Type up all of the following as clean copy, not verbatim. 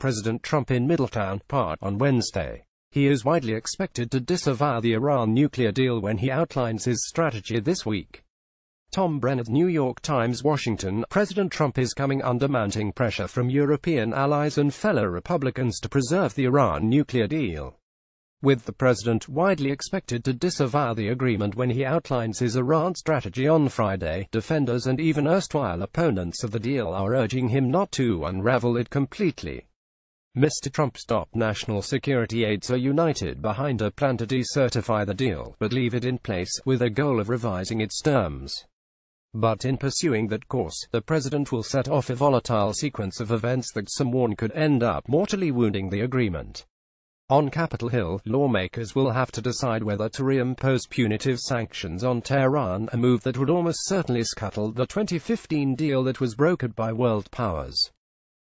President Trump in Middletown Park on Wednesday. He is widely expected to disavow the Iran nuclear deal when he outlines his strategy this week. Tom Brennan, New York Times, Washington. President Trump is coming under mounting pressure from European allies and fellow Republicans to preserve the Iran nuclear deal, with the president widely expected to disavow the agreement when he outlines his Iran strategy on Friday. Defenders and even erstwhile opponents of the deal are urging him not to unravel it completely. Mr. Trump's top national security aides are united behind a plan to decertify the deal, but leave it in place, with a goal of revising its terms. But in pursuing that course, the president will set off a volatile sequence of events that some warn could end up mortally wounding the agreement. On Capitol Hill, lawmakers will have to decide whether to reimpose punitive sanctions on Tehran, a move that would almost certainly scuttle the 2015 deal that was brokered by world powers.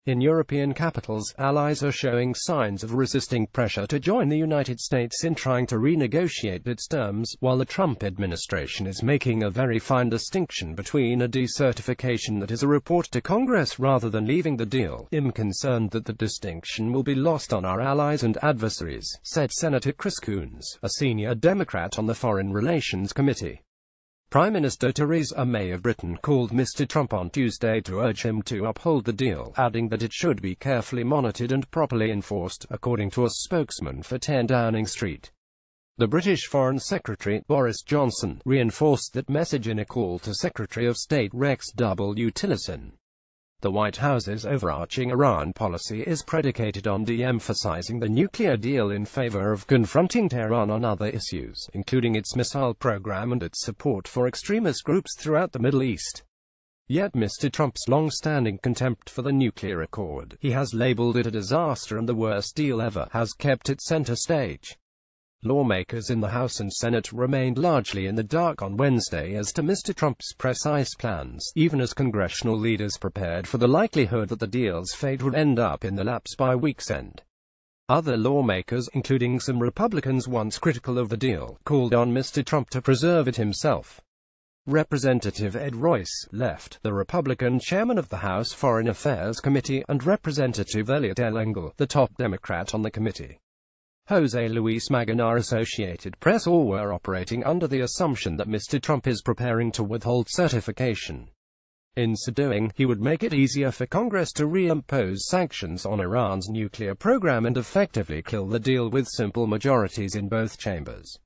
In European capitals, allies are showing signs of resisting pressure to join the United States in trying to renegotiate its terms, while the Trump administration is making a very fine distinction between a decertification that is a report to Congress rather than leaving the deal. "I'm concerned that the distinction will be lost on our allies and adversaries," said Senator Chris Coons, a senior Democrat on the Foreign Relations Committee. Prime Minister Theresa May of Britain called Mr. Trump on Tuesday to urge him to uphold the deal, adding that it should be carefully monitored and properly enforced, according to a spokesman for 10 Downing Street. The British Foreign Secretary, Boris Johnson, reinforced that message in a call to Secretary of State Rex W. Tillerson. The White House's overarching Iran policy is predicated on de-emphasizing the nuclear deal in favor of confronting Tehran on other issues, including its missile program and its support for extremist groups throughout the Middle East. Yet Mr. Trump's long-standing contempt for the nuclear accord, he has labeled it a disaster and the worst deal ever, has kept it center stage. Lawmakers in the House and Senate remained largely in the dark on Wednesday as to Mr. Trump's precise plans, even as congressional leaders prepared for the likelihood that the deal's fate would end up in the laps by week's end. Other lawmakers, including some Republicans once critical of the deal, called on Mr. Trump to preserve it himself. Representative Ed Royce, left, the Republican chairman of the House Foreign Affairs Committee, and Representative Eliot L. Engel, the top Democrat on the committee. Jose Luis Magana, Associated Press, all were operating under the assumption that Mr. Trump is preparing to withhold certification. In so doing, he would make it easier for Congress to reimpose sanctions on Iran's nuclear program and effectively kill the deal with simple majorities in both chambers.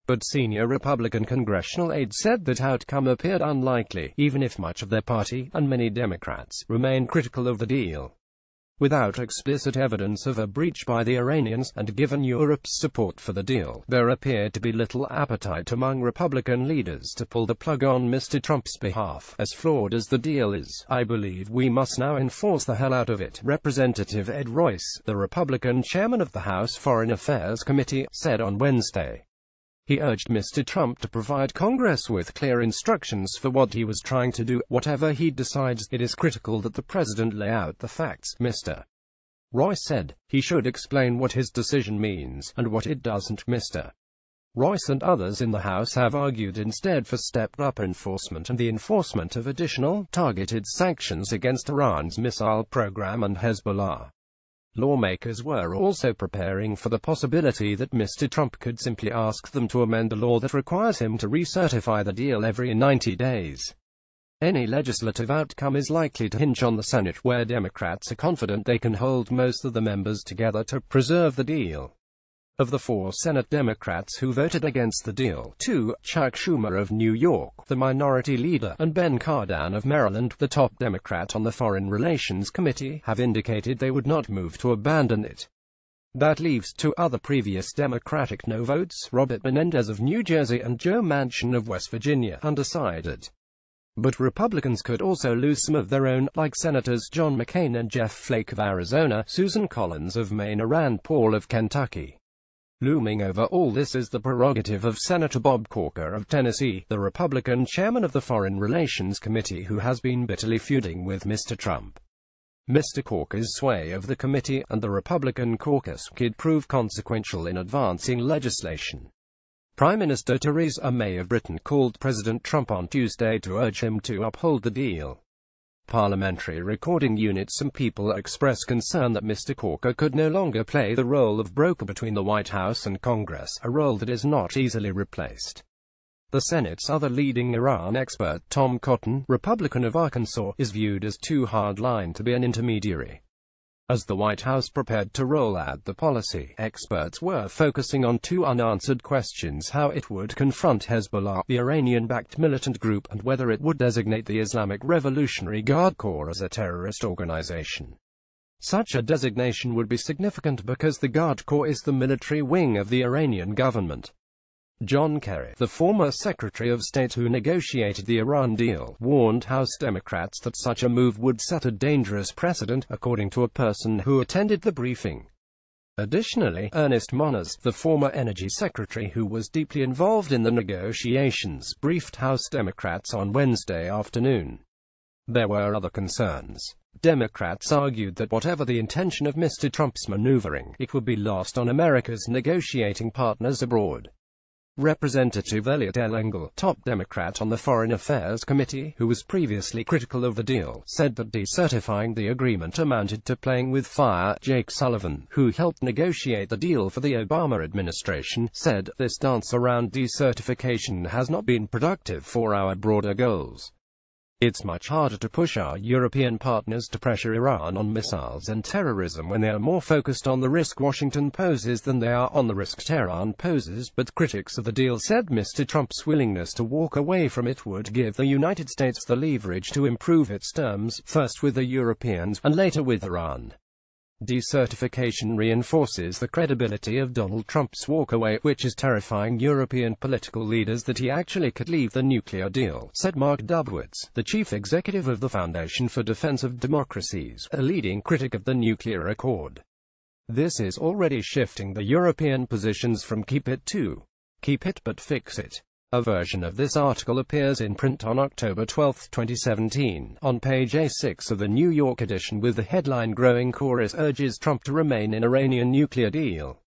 But senior Republican congressional aides said that outcome appeared unlikely, even if much of their party, and many Democrats, remained critical of the deal. Without explicit evidence of a breach by the Iranians, and given Europe's support for the deal, there appeared to be little appetite among Republican leaders to pull the plug on Mr. Trump's behalf. "As flawed as the deal is, I believe we must now enforce the hell out of it," Representative Ed Royce, the Republican chairman of the House Foreign Affairs Committee, said on Wednesday. He urged Mr. Trump to provide Congress with clear instructions for what he was trying to do. "Whatever he decides, it is critical that the president lay out the facts," Mr. Royce said. "He should explain what his decision means, and what it doesn't." Mr. Royce and others in the House have argued instead for stepped-up enforcement and the enforcement of additional, targeted sanctions against Iran's missile program and Hezbollah. Lawmakers were also preparing for the possibility that Mr. Trump could simply ask them to amend a law that requires him to recertify the deal every 90 days. Any legislative outcome is likely to hinge on the Senate, where Democrats are confident they can hold most of the members together to preserve the deal. Of the 4 Senate Democrats who voted against the deal, 2, Chuck Schumer of New York, the minority leader, and Ben Cardin of Maryland, the top Democrat on the Foreign Relations Committee, have indicated they would not move to abandon it. That leaves 2 other previous Democratic no votes, Robert Menendez of New Jersey and Joe Manchin of West Virginia, undecided. But Republicans could also lose some of their own, like Senators John McCain and Jeff Flake of Arizona, Susan Collins of Maine, and Rand Paul of Kentucky. Looming over all this is the prerogative of Senator Bob Corker of Tennessee, the Republican chairman of the Foreign Relations Committee, who has been bitterly feuding with Mr. Trump. Mr. Corker's sway of the committee, and the Republican caucus, could prove consequential in advancing legislation. Prime Minister Theresa May of Britain called President Trump on Tuesday to urge him to uphold the deal. parliamentary recording unit. Some people express concern that Mr. Corker could no longer play the role of broker between the White House and Congress, a role that is not easily replaced. The Senate's other leading Iran expert, Tom Cotton, Republican of Arkansas, is viewed as too hardline to be an intermediary. As the White House prepared to roll out the policy, experts were focusing on two unanswered questions: how it would confront Hezbollah, the Iranian-backed militant group, and whether it would designate the Islamic Revolutionary Guard Corps as a terrorist organization. Such a designation would be significant because the Guard Corps is the military wing of the Iranian government. John Kerry, the former Secretary of State who negotiated the Iran deal, warned House Democrats that such a move would set a dangerous precedent, according to a person who attended the briefing. Additionally, Ernest Moniz, the former Energy Secretary who was deeply involved in the negotiations, briefed House Democrats on Wednesday afternoon. There were other concerns. Democrats argued that whatever the intention of Mr. Trump's maneuvering, it would be lost on America's negotiating partners abroad. Representative Elliot L. Engel, top Democrat on the Foreign Affairs Committee, who was previously critical of the deal, said that decertifying the agreement amounted to playing with fire. Jake Sullivan, who helped negotiate the deal for the Obama administration, said, "This dance around decertification has not been productive for our broader goals. It's much harder to push our European partners to pressure Iran on missiles and terrorism when they are more focused on the risk Washington poses than they are on the risk Tehran poses." But critics of the deal said Mr. Trump's willingness to walk away from it would give the United States the leverage to improve its terms, first with the Europeans, and later with Iran. Decertification reinforces the credibility of Donald Trump's walkaway, which is terrifying European political leaders that he actually could leave the nuclear deal, said Mark Dubowitz, the chief executive of the Foundation for Defense of Democracies, a leading critic of the nuclear accord. This is already shifting the European positions from keep it to keep it but fix it. A version of this article appears in print on October 12, 2017, on page A6 of the New York edition with the headline "Growing Chorus Urges Trump to Remain in Iranian Nuclear Deal."